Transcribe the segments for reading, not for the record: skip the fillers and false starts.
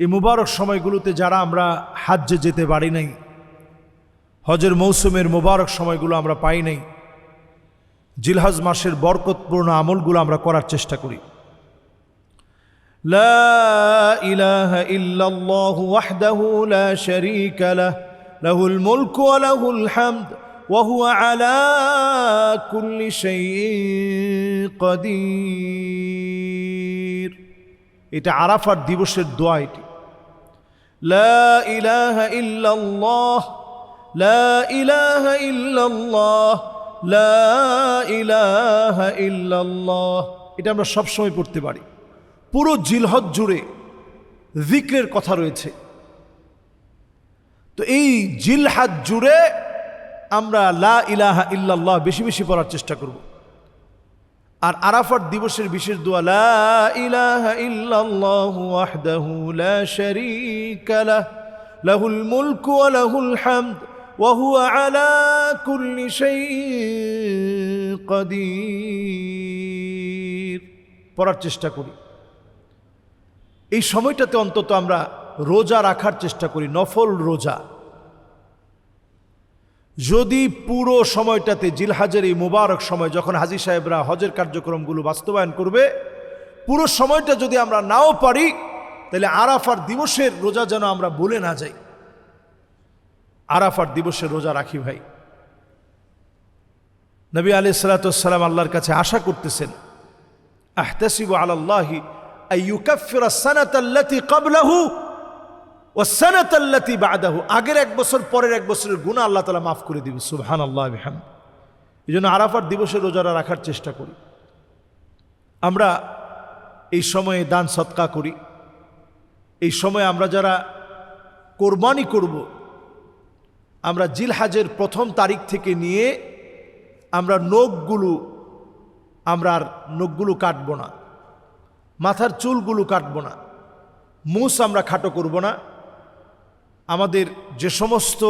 এই মুবারক সময়গুলোতে যারা আমরা হাজ্জে যেতে পারি নাই, হজের মৌসুমের মুবারক সময়গুলো আমরা পাই নাই, জিলহজ মাসের বরকতপূর্ণ আমলগুলো আমরা করার চেষ্টা করি। লা ইলাহা ইল্লাল্লাহু ওয়াহদাহু লা শারীকা লাহ, লাহুল মুলকু ওয়া লাহুল হামদ ওয়া হুয়া আলা কুল্লি শাইইন কাদির। এটা আরাফার দিবসের দোয়া। এটি লা ইলাহা ইল্লাল্লাহ, লা ইলাহা ইল্লাল্লাহ, লা ইলাহা ইল্লাল্লাহ। এটা আমরা সবসময় পড়তে পারি। পুরো জিলহজ জুড়ে যিকরের কথা রয়েছে। তো এই জিলহজ জুড়ে আমরা লা ইলাহা ইল্লাল্লাহ বেশি বেশি পড়ার চেষ্টা করব। আর আরাফার দিবসের বিশেষ দোয়া লা ইলাহা ইল্লাল্লাহু ওয়াহদাহু লা শারীকা লাহ, লাহুল মুলকু ওয়া লাহুল হামদ ওয়া হুয়া আলা কুল্লি শাইইন কাদির পড়ার চেষ্টা করি। এই সময়টাতে অন্তত আমরা রোজা রাখার চেষ্টা করি, নফল রোজা। যদি পুরো সময়টাতে জিলহজের এই মুবারক সময় যখন হাজী সাহেবরা হজের কার্যক্রমগুলো বাস্তবায়ন করবে, পুরো সময়টা যদি আমরা নাও পারি, তাহলে আরাফার দিবসের রোজা যেন আমরা ভুলে না যাই। আরাফার দিবসের রোজা রাখি ভাই। নবী আলাইহিস সালাতু ওয়াস সালাম আল্লাহর কাছে আশা করতেছেন, আহতাসিবু আলাল্লাহি আইয়ুকাফিরা সানাতাল্লাতী ক্বাবলাহু ওয়াস সানাতাল্লাতী বা'দাহু। আগের এক বছর পরের এক বছরের গুনাহ আল্লাহ তাআলা মাফ করে দিবেন। সুবহানাল্লাহ ওয়া বিহামদি। এজন্য আরাফার দিবসের রোজাটা রাখার চেষ্টা করি। আমরা এই সময়ে দান সদকা করি। এই সময়ে আমরা যারা কোরবানি করব, আমরা জিলহজের প্রথম তারিখ থেকে নিয়ে আমরা নখগুলো কাটবো না, মাথার চুলগুলো কাটবো না, মুছ আমরা খাটো করব না। আমাদের যে সমস্ত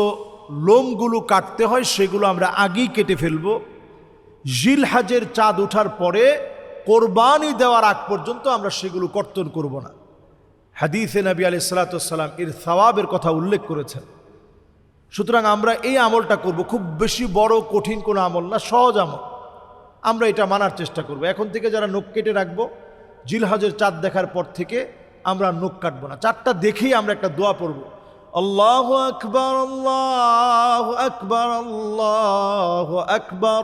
লোমগুলো কাটতে হয় সেগুলো আমরা আগেই কেটে ফেলব। জিলহজের চাঁদ ওঠার পরে কোরবানি দেওয়ার আগ পর্যন্ত আমরা সেগুলো কর্তন করব না। হাদিসে নবী আলাইহিস সালাতু ওয়াস সালাম এর সওয়াবের কথা উল্লেখ করেছেন। সুতরাং আমরা এই আমলটা করব। খুব বেশি বড় কঠিন কোনো আমল না, সহজ আমল। আমরা এটা মানার চেষ্টা করব। এখন থেকে যারা নখ কেটে রাখবো, জিলহজের চাঁদ দেখার পর থেকে আমরা নখ কাটবো না। চাঁদটা দেখেই আমরা একটা দোয়া পড়ব, আল্লাহু আকবার, আল্লাহু আকবার, আল্লাহু আকবার,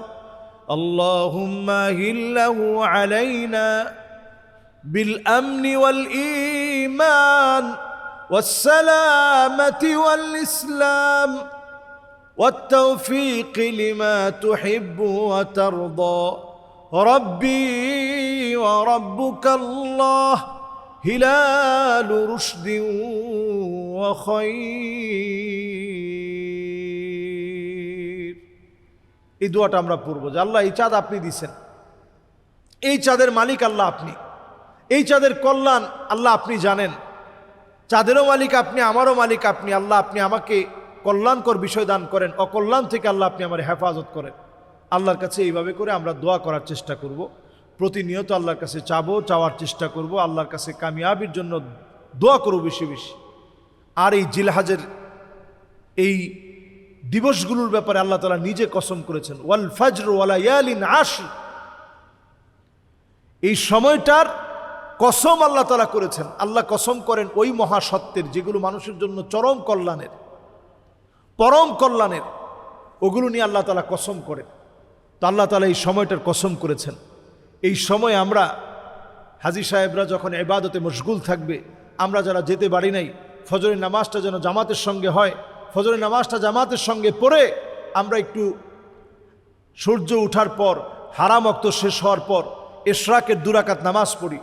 আল্লাহুম্মা হিল্লাহু আলাইনা বিল আমনি ওয়াল ঈমান ওয়াস সালামাতি ওয়াল ইসলাম ওয়াত তাওফীক লিমা তুহিব্বু ওয়া তারদা রব্বি ওয়া রাব্বুকাল্লাহ হিলালু রুশদিন ওয়া খায়র। এই দোয়াটা আমরা পড়ব যে আল্লাহ, এই চাঁদ আপনি দিয়েছেন, এই চাঁদের মালিক আল্লাহ আপনি, এই চাঁদের কল্যাণ আল্লাহ আপনি জানেন। চাঁদেরও মালিক আপনি, আমারও মালিক আপনি। আল্লাহ, আপনি আমাকে কল্যাণকর বিষয় দান করেন, অকল্যাণ থেকে আল্লাহ আপনি আমার হেফাজত করেন। আল্লাহর কাছে এইভাবে করে আমরা দোয়া করার চেষ্টা করব। প্রতিনিয়ত আল্লাহর কাছে চাওয়ার চেষ্টা করব। আল্লাহর কাছে কামিয়াবির জন্য দোয়া করব বেশি বেশি। আর এই জিলহজের এই দিবসগুলোর ব্যাপারে আল্লাহ তাআলা নিজে কসম করেছেন, ওয়াল ফাজর ওয়া লায়ালিন আশর। এই সময়টার কসম আল্লাহ তাআলা করেছেন। আল্লাহ কসম করেন ওই মহাসত্যের যেগুলো মানুষের জন্য চরম কল্যাণের, পরম কল্যাণের, ওগুলো নিয়ে আল্লাহ তাআলা কসম করেন। তো আল্লাহ তাআলা এই সময়টার কসম করেছেন। এই সময় আমরা হাজী সাহেবরা যখন ইবাদতে মশগুল থাকবে, আমরা যারা যেতে পারি নাই, ফজরের নামাজটা যেন জামাতের সঙ্গে হয়। ফজরের নামাজটা জামাতের সঙ্গে পড়ে আমরা একটু সূর্য ওঠার পর, হারাম ওয়াক্ত শেষ হওয়ার পর ইশরাকের 2 রাকাত নামাজ পড়ি।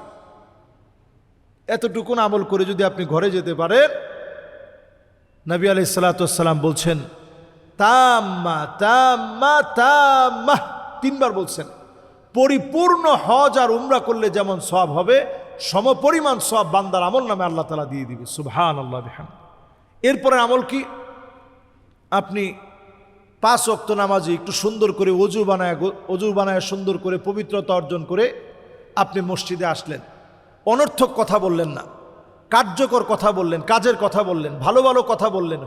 এতটুকুন আমল করে যদি আপনি ঘরে যেতে পারেন, নবী আলাইহিস সালাতু ওয়াস সালাম বলছেন তাম্মা তাম্মা তাম্মা, 3 বার বলছেন। পরিপূর্ণ হজ আর উমরা করলে যেমন সওয়াব হবে, সমপরিমাণ সওয়াব বান্দার আমল নামে আল্লাহ তাআলা দিয়ে দিবে। সুবহানাল্লাহ বিহামদি। এরপরে আমল কি? আপনি 5 ওয়াক্ত নামাজে একটু সুন্দর করে অজু বানায় সুন্দর করে পবিত্রতা অর্জন করে আপনি মসজিদে আসলেন, অনর্থক কথা বললেন না, কার্যকর কথা বললেন, কাজের কথা বললেন, ভালো ভালো কথা বললেন,